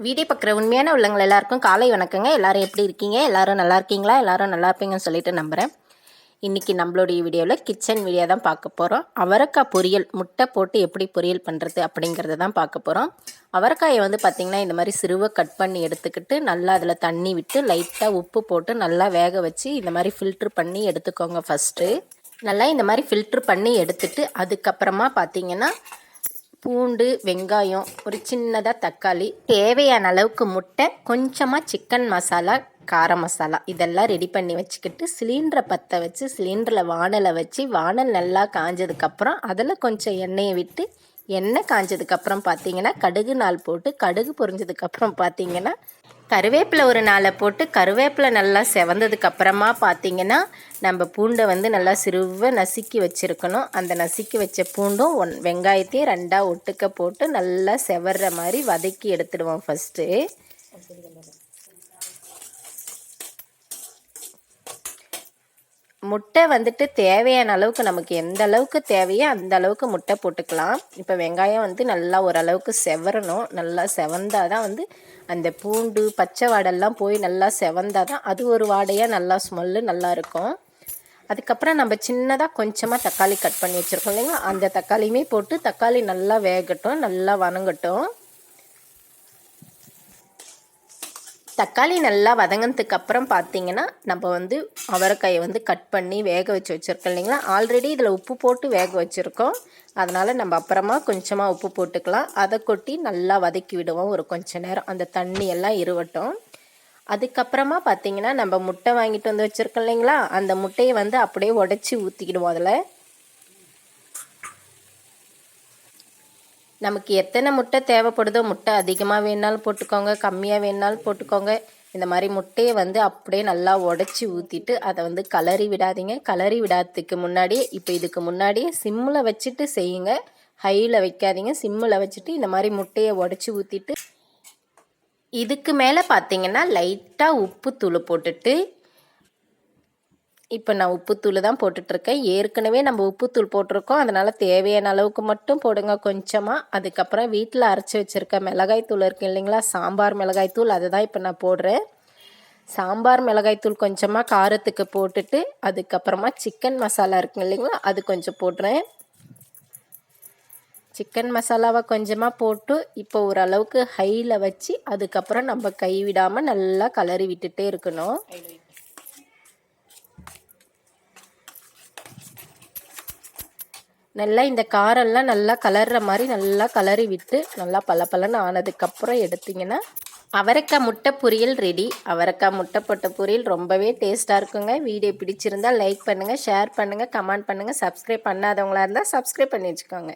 Video பார்க்குற உண்மையான உள்ளவங்க எல்லாருக்கும் காலை வணக்கங்க. எல்லோரும் எப்படி இருக்கீங்க? எல்லோரும் நல்லா இருக்கீங்களா? எல்லோரும் நல்லா இருப்பீங்கன்னு சொல்லிட்டு நம்புகிறேன். இன்றைக்கி நம்மளுடைய வீடியோவில் கிச்சன் வீடியோ தான் பார்க்க போகிறோம். அவரைக்காய் பொரியல், முட்டை போட்டு எப்படி பொரியல் பண்ணுறது அப்படிங்கிறத தான் பார்க்க போகிறோம். அவரைக்காயை வந்து பார்த்திங்கன்னா இந்த மாதிரி சிறுவை கட் பண்ணி எடுத்துக்கிட்டு நல்லா அதில் தண்ணி விட்டு லைட்டாக உப்பு போட்டு நல்லா வேக வச்சு இந்த மாதிரி ஃபில்ட்ரு பண்ணி எடுத்துக்கோங்க. ஃபஸ்ட்டு நல்லா இந்த மாதிரி ஃபில்ட்ரு பண்ணி எடுத்துட்டு அதுக்கப்புறமா பார்த்திங்கன்னா பூண்டு, வெங்காயம், ஒரு சின்னதாக தக்காளி, தேவையான அளவுக்கு முட்டை, கொஞ்சமாக சிக்கன் மசாலா, கார மசாலா இதெல்லாம் ரெடி பண்ணி வச்சுக்கிட்டு சிலிண்டரை பற்ற வச்சு சிலிண்டரில் வானலை வச்சு வானல் நல்லா காஞ்சதுக்கப்புறம் அதில் கொஞ்சம் எண்ணெயை விட்டு எண்ணெய் காஞ்சதுக்கப்புறம் பார்த்திங்கன்னா கடுகு நாள் போட்டு கடுகு பொரிஞ்சதுக்கப்புறம் பார்த்திங்கன்னா கருவேப்பிலை ஒரு நாளை போட்டு கருவேப்பிலை நல்லா செவந்ததுக்கப்புறமா பார்த்திங்கன்னா நம்ம பூண்டை வந்து நல்லா சிறுவை நசுக்கி வச்சுருக்கணும். அந்த நசுக்கி வச்ச பூண்டும் வெங்காயத்தையும் ரெண்டாக ஒட்டுக்க போட்டு நல்லா செவர்ற மாதிரி வதக்கி எடுத்துடுவோம். ஃபஸ்ட்டு முட்டை வந்துட்டு தேவையான அளவுக்கு நமக்கு எந்த அளவுக்கு தேவையோ அந்த அளவுக்கு முட்டை போட்டுக்கலாம். இப்போ வெங்காயம் வந்து நல்லா ஓரளவுக்கு செவரணும். நல்லா செவந்தால் தான் வந்து அந்த பூண்டு பச்சை வாடெல்லாம் போய் நல்லா செவந்தால் தான் அது ஒரு வாடையாக நல்லா ஸ்மெல்லு நல்லாயிருக்கும். அதுக்கப்புறம் நம்ம சின்னதாக கொஞ்சமாக தக்காளி கட் பண்ணி வச்சுருக்கோம் இல்லைங்களா, அந்த தக்காளியுமே போட்டு தக்காளி நல்லா வேகட்டும், நல்லா வதங்கட்டும். தக்காளி நல்லா வதங்கினதுக்கு அப்புறம் பார்த்திங்கன்னா நம்ம வந்து அவரைக்காயை வந்து கட் பண்ணி வேக வச்சு வச்சுருக்கோம் இல்லைங்களா. ஆல்ரெடி இதில் உப்பு போட்டு வேக வச்சுருக்கோம். அதனால் நம்ம அப்புறமா கொஞ்சமாக உப்பு போட்டுக்கலாம். அதை கொட்டி நல்லா வதக்கி விடுவோம் ஒரு கொஞ்ச நேரம், அந்த தண்ணி எல்லாம் இருவட்டும். அதுக்கப்புறமா பார்த்திங்கன்னா நம்ம முட்டை வாங்கிட்டு வந்து வச்சுருக்கோம் இல்லைங்களா, அந்த முட்டையை வந்து அப்படியே உடச்சி ஊற்றிக்கிடுவோம். அதில் நமக்கு எத்தனை முட்டை தேவைப்படுதோ, முட்டை அதிகமாக வேணாலும் போட்டுக்கோங்க, கம்மியாக வேணாலும் போட்டுக்கோங்க. இந்த மாதிரி முட்டையை வந்து அப்படியே நல்லா உடச்சி ஊற்றிட்டு அதை வந்து கலரி விடாதீங்க. கலரி விடாததுக்கு முன்னாடியே இப்போ இதுக்கு முன்னாடியே சிம்மில் வச்சுட்டு செய்யுங்க. ஹையில் வைக்காதீங்க, சிம்மில் வச்சுட்டு இந்த மாதிரி முட்டையை உடச்சி ஊற்றிட்டு இதுக்கு மேலே பார்த்திங்கன்னா லைட்டாக உப்பு தூள் போட்டுட்டு, இப்போ நான் உப்புத்தூள் தான் போட்டுட்ருக்கேன். ஏற்கனவே நம்ம உப்புத்தூள் போட்டிருக்கோம், அதனால் தேவையான அளவுக்கு மட்டும் போடுங்க கொஞ்சமாக. அதுக்கப்புறம் வீட்டில் அரைச்சி வச்சுருக்க மிளகாய்த்தூள் இருக்குது இல்லைங்களா, சாம்பார் மிளகாய்த்தூள், அதை தான் இப்போ நான் போடுறேன். சாம்பார் மிளகாய்த்தூள் கொஞ்சமாக காரத்துக்கு போட்டுட்டு அதுக்கப்புறமா சிக்கன் மசாலா இருக்குது இல்லைங்களா, அது கொஞ்சம் போடுறேன். சிக்கன் மசாலாவை கொஞ்சமாக போட்டு இப்போ ஓரளவுக்கு ஹையில் வச்சு அதுக்கப்புறம் நம்ம கைவிடாமல் நல்லா கலரி விட்டுட்டே இருக்கணும். நல்லா இந்த காரெல்லாம் நல்லா கலர்ற மாதிரி நல்லா கலரி விட்டு நல்லா பலன்னு ஆனதுக்கப்புறம் எடுத்திங்கன்னா அவரைக்காய் முட்டை பொரியல் ரெடி. அவரைக்காய் முட்டை போட்ட பொரியல் ரொம்பவே டேஸ்ட்டாக இருக்குங்க. வீடியோ பிடிச்சிருந்தால் லைக் பண்ணுங்கள், ஷேர் பண்ணுங்கள், கமெண்ட் பண்ணுங்கள். சப்ஸ்கிரைப் பண்ணாதவங்களாக இருந்தால் சப்ஸ்கிரைப் பண்ணி வச்சுக்கோங்க.